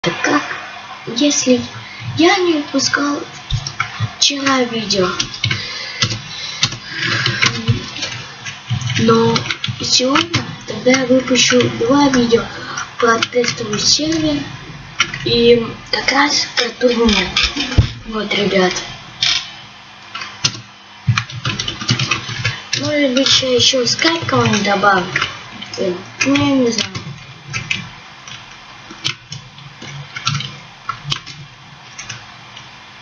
Так как, если я не выпускал вчера видео, но сегодня тогда я выпущу 2 видео про тестовый сервер и как раз про турнир. Вот, ребят. Может быть, я еще скайп кого-нибудь добавлю. Ну, я не знаю.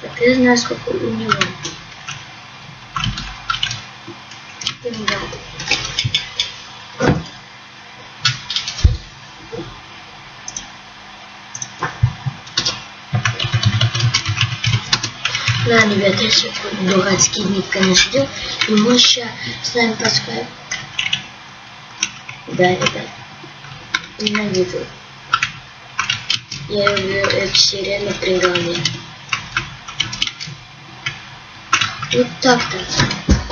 Так, я знаю, сколько у него. Ребят. Да, ребята, я сейчас дурацкий ник, конечно, делал. И мы сейчас с нами по скайпу. Да, ребят. Ненавижу. Я люблю эту серию напрягания. Вот так-то.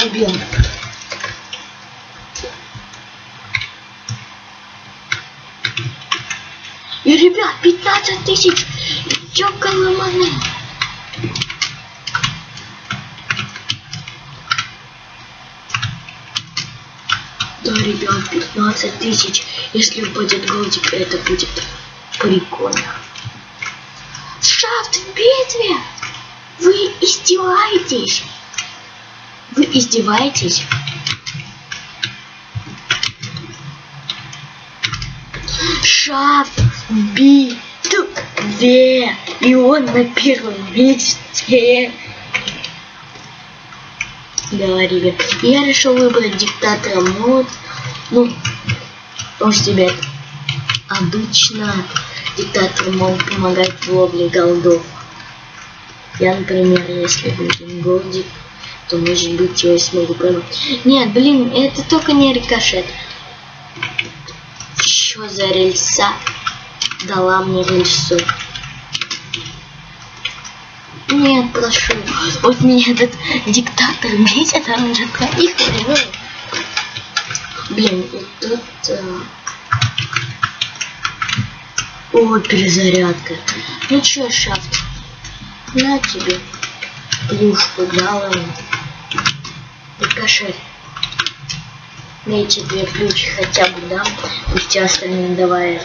Убьем. И, ребят, 15 тысяч. Ёкаломаны. Да, ребят, 15 тысяч. Если упадет голдик, это будет прикольно. Шафт в битве! Вы издеваетесь? Вы издеваетесь? Шафт в битве! И он на первом месте. Да, ребят. Я решил выбрать диктатора мод. Ну, потому что, ребят, обычно диктатор мог помогать в ловле голдов. Я, например, если будет голдик, то, может быть, я смогу поймать. Нет, блин, это только не рикошет. Что за рельса дала мне рельсу? Нет, прошу. Вот меня этот диктатор бесит, он уже твоих привел. Блин, и тут... О, перезарядка. Ну чё, Шафт? На тебе. Плюшку дала ему. Рикошет. На эти 2 плюшки хотя бы дам. Пусть остальные давай.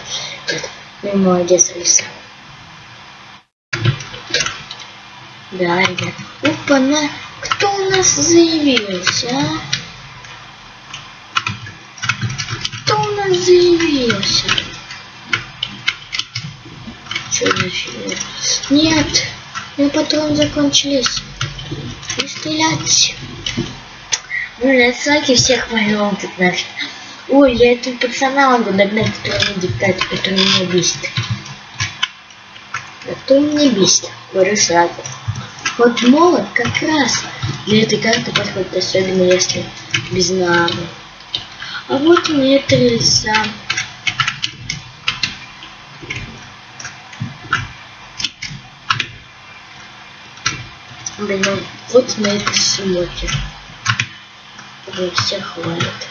Ну, молодец, Алиса. Да, ребят. Опа-на. Кто у нас заявился, а? Кто у нас заявился? Что за фигня? Нет. У патроны закончились. Не стрелять. Блин, отсылки всех моем тут нафиг. Ой, я этого пацана могу догнать, который не диктатор, который меня бесит. Который меня бесит. Говорю сразу. Вот молот как раз для этой карты подходит, особенно если без навыка. А вот мне это рельса. Блин, ну, вот на этой сумке. Уже всех хвалят.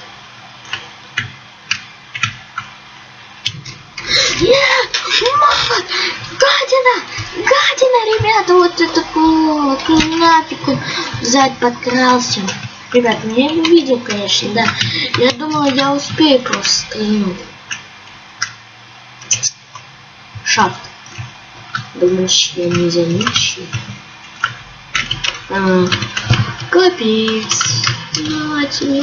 Нет! Молот! Гадина! Гадина, ребята! Вот это вот! Нафиг он сзади подкрался. Ребят, я не увидел, конечно, да. Я думала, я успею просто стрельнуть. Шафт. Думаешь, я не замечу? Капец. На тебе.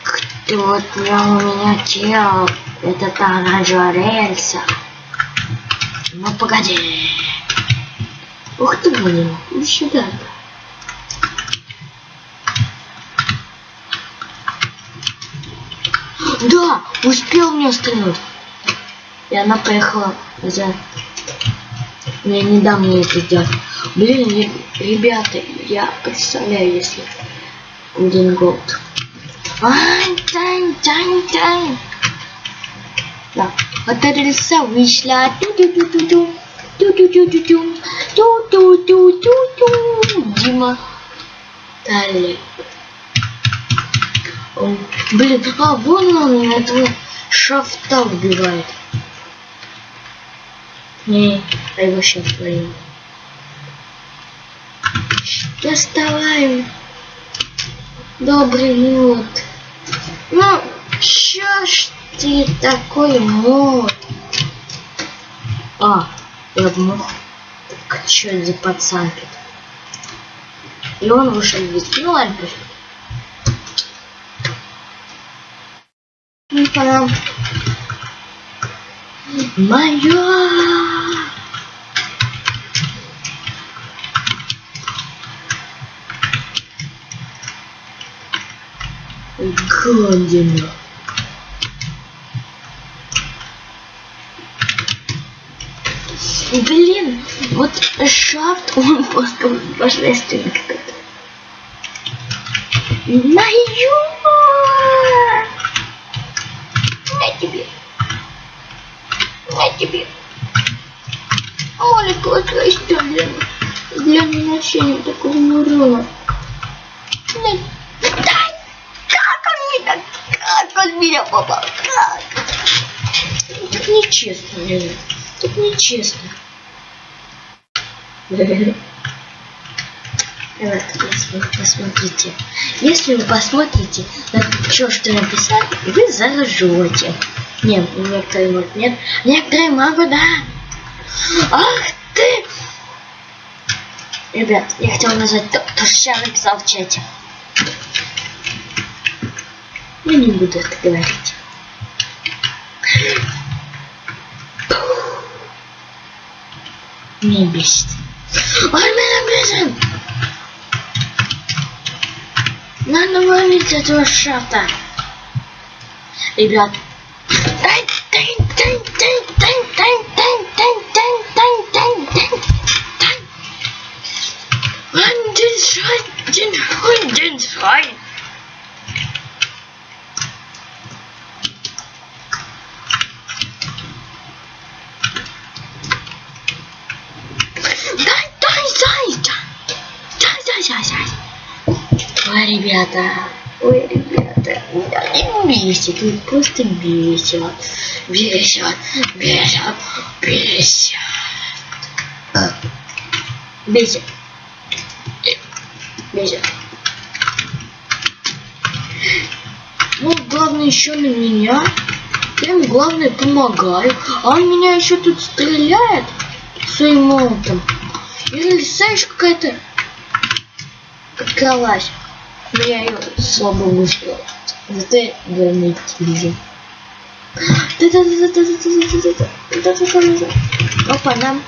Кто отнял у меня тело? Это та оранжевая рельса. Ну погоди. Ух ты, блин. Ну сюда. Да, успел мне стрелять. И она поехала за... Я не дам мне это сделать. Блин, ребята, я представляю, если... Один голд. Да. Вот эта рельса вышла. Дима. Далее. Блин, вон он этого Шафта убивает. Не, а его сейчас твою. Доставаем. Добрый мод. Ну, чё ж ты такой мод? А, я думал, так чё это за пацан тут? И он вышел здесь. Ну ладно. Ну пора. Моё! Гадина. Блин, вот шафт, он просто божественный какой-то. Моё! На тебе. На тебе. Маленькая твоя история. Для меня ночения такого урона. Как он меня попал? Как? Так нечестно, блин. Так нечестно. Посмотрите. Если вы посмотрите на то, что написали, вы заржете. Нет, некоторые могут нет. Некоторые могут, да. Ах ты! Ребят, я хотел назвать то, что я написал в чате. Я не буду это говорить. Не бесит. Он меня бесит. Надо ловить этого шафта. Ребят. Ой, ребята, меня не бесит, вы просто бесит. Бесит. Ну, главное еще на меня. Я ему, главное, помогаю. А он меня еще тут стреляет своим молотом. Или знаешь, какая-то кровать. Но я ее слабо вышла. Зато я главный вижу. Опа, нам.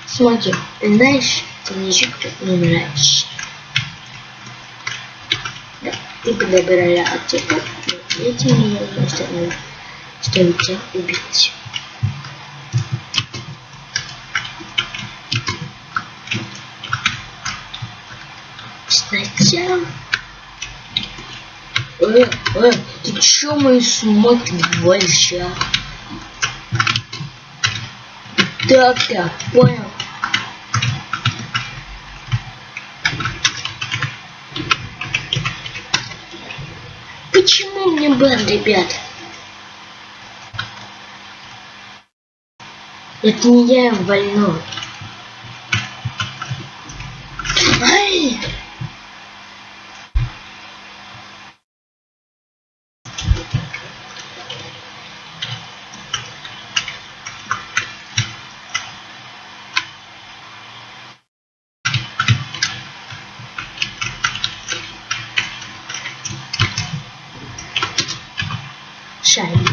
Смотри, знаешь, ты ничего не нравишься. Да, ты подобрала аптеку. Этим мне нужно, чтобы тебя убить. Сначала. Ты чё мои смотришь больше? Так, понял. Почему мне бан, ребят? Это не я больной. Ай! Шайни.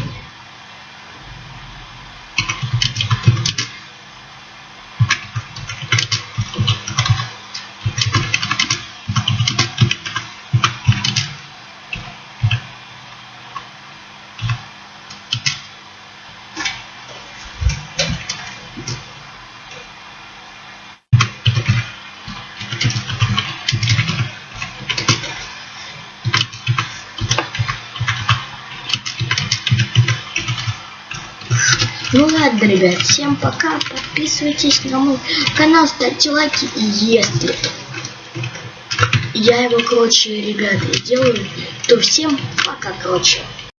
Ну ладно, ребят, всем пока, подписывайтесь на мой канал, ставьте лайки, если я его, короче, ребята, делаю, то всем пока, короче.